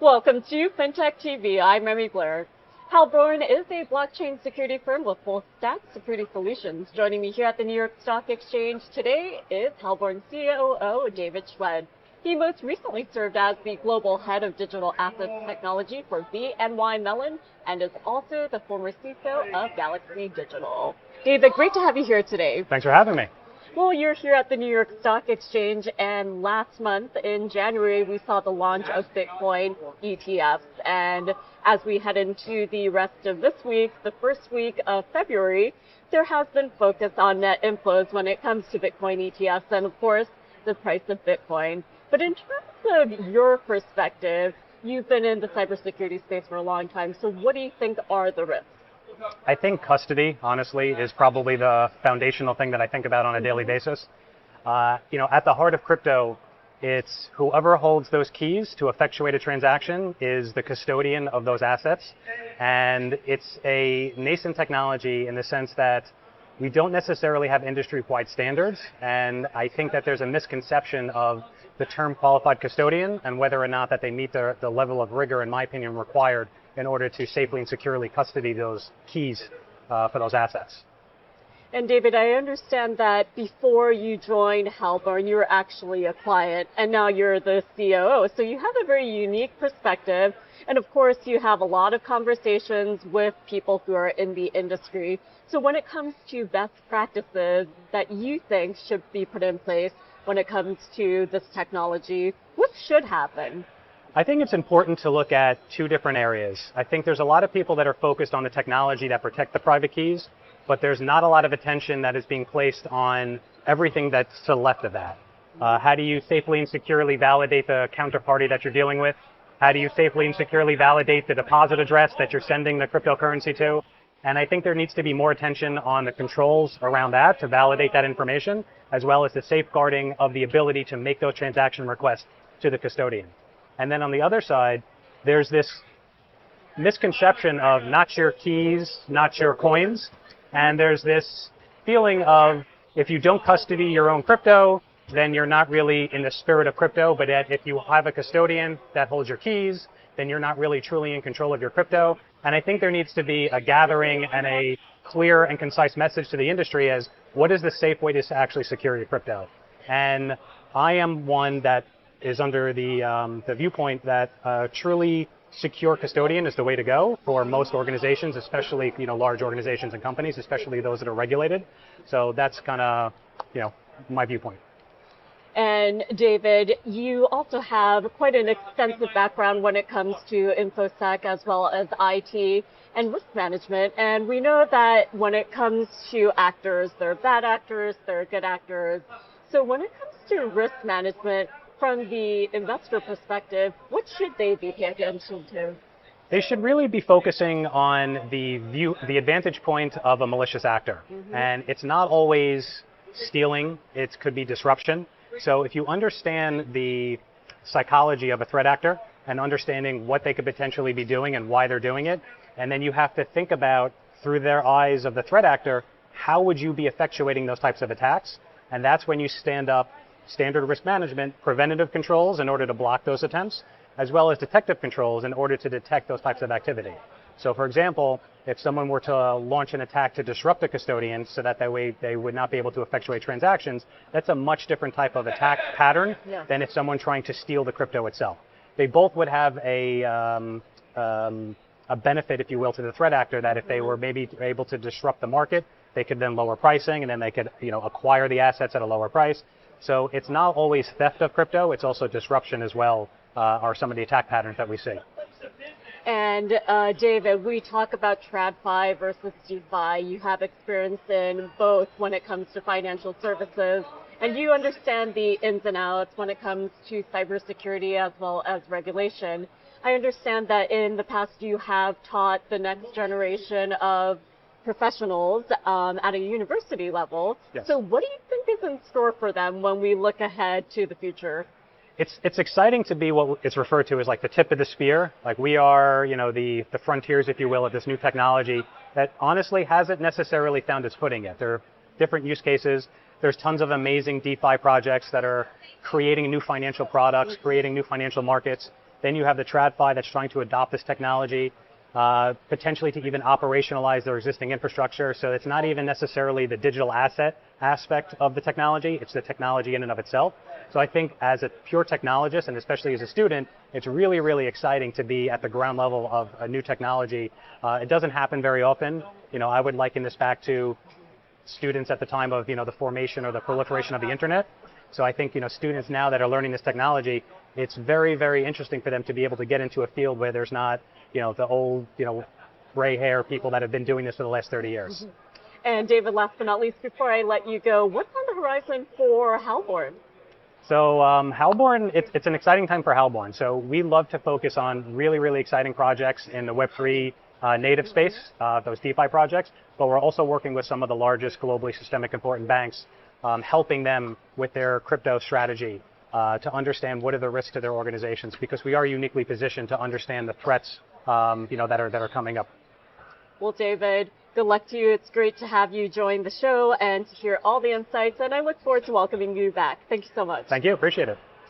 Welcome to FinTech TV. I'm Emmy Blair. Halborn is a blockchain security firm with full stack security solutions. Joining me here at the New York Stock Exchange today is Halborn COO David Schwed. He most recently served as the global head of digital assets technology for BNY Mellon and is also the former CISO of Galaxy Digital. David, great to have you here today. Thanks for having me. Well, you're here at the New York Stock Exchange, and last month in January, we saw the launch of Bitcoin ETFs. And as we head into the rest of this week, the first week of February, there has been focus on net inflows when it comes to Bitcoin ETFs and, of course, the price of Bitcoin. But in terms of your perspective, you've been in the cybersecurity space for a long time. So what do you think are the risks? I think custody, honestly, is probably the foundational thing that I think about on a daily basis. At the heart of crypto, it's whoever holds those keys to effectuate a transaction is the custodian of those assets. And it's a nascent technology in the sense that we don't necessarily have industry-wide standards. And I think that there's a misconception of the term qualified custodian and whether or not that they meet the level of rigor, in my opinion, required in order to safely and securely custody those keys for those assets. And David, I understand that before you joined Halborn, you were actually a client, and now you're the COO. So you have a very unique perspective. And of course, you have a lot of conversations with people who are in the industry. So when it comes to best practices that you think should be put in place when it comes to this technology, what should happen? I think it's important to look at two different areas. I think there's a lot of people that are focused on the technology that protect the private keys, but there's not a lot of attention that is being placed on everything that's to the left of that. How do you safely and securely validate the counterparty that you're dealing with? How do you safely and securely validate the deposit address that you're sending the cryptocurrency to? And I think there needs to be more attention on the controls around that to validate that information, as well as the safeguarding of the ability to make those transaction requests to the custodian. And then on the other side, there's this misconception of not your keys, not your coins. And there's this feeling of if you don't custody your own crypto, then you're not really in the spirit of crypto. But if you have a custodian that holds your keys, then you're not really truly in control of your crypto. And I think there needs to be a gathering and a clear and concise message to the industry as what is the safe way to actually secure your crypto. And I am one that is under the viewpoint that truly secure custodian is the way to go for most organizations, especially large organizations and companies, especially those that are regulated. So that's kind of my viewpoint. And David, you also have quite an extensive background when it comes to InfoSec as well as IT and risk management. And we know that when it comes to actors, there are bad actors, there are good actors. So when it comes to risk management, from the investor perspective, what should they be paying attention to? They should really be focusing on the advantage point of a malicious actor. Mm-hmm. And it's not always stealing, it could be disruption. So if you understand the psychology of a threat actor and understanding what they could potentially be doing and why they're doing it, and then you have to think about, through their eyes of the threat actor, how would you be effectuating those types of attacks? And that's when you stand up standard risk management, preventative controls in order to block those attempts, as well as detective controls in order to detect those types of activity. So for example, if someone were to launch an attack to disrupt a custodian so that way they would not be able to effectuate transactions, that's a much different type of attack pattern than if someone trying to steal the crypto itself. They both would have a benefit, if you will, to the threat actor that if they were maybe able to disrupt the market, they could then lower pricing and then they could acquire the assets at a lower price. So it's not always theft of crypto, it's also disruption as well, are some of the attack patterns that we see. And David, we talk about TradFi versus DeFi. You have experience in both when it comes to financial services, and you understand the ins and outs when it comes to cybersecurity as well as regulation. I understand that in the past you have taught the next generation of professionals at a university level. Yes. So what do you think is in store for them when we look ahead to the future? It's exciting to be what it's referred to as like the tip of the spear. Like we are, the frontiers, if you will, of this new technology that honestly hasn't necessarily found its footing yet. There are different use cases. There's tons of amazing DeFi projects that are creating new financial products, creating new financial markets. Then you have the TradFi that's trying to adopt this technology, potentially to even operationalize their existing infrastructure. So it's not even necessarily the digital asset aspect of the technology, it's the technology in and of itself. So I think as a pure technologist, and especially as a student, it's really, really exciting to be at the ground level of a new technology. It doesn't happen very often. I would liken this back to students at the time of, the formation or the proliferation of the internet. So I think, students now that are learning this technology, it's very, very interesting for them to be able to get into a field where there's not, the old, gray hair people that have been doing this for the last 30 years. Mm-hmm. And David, last but not least, before I let you go, what's on the horizon for Halborn? So Halborn, it's an exciting time for Halborn. So we love to focus on really, really exciting projects in the Web3 native space, those DeFi projects, but we're also working with some of the largest globally systemic important banks, helping them with their crypto strategy to understand what are the risks to their organizations, because we are uniquely positioned to understand the threats that are coming up. Well, David, good luck to you. It's great to have you join the show and to hear all the insights, and I look forward to welcoming you back. Thank you so much. Thank you. Appreciate it.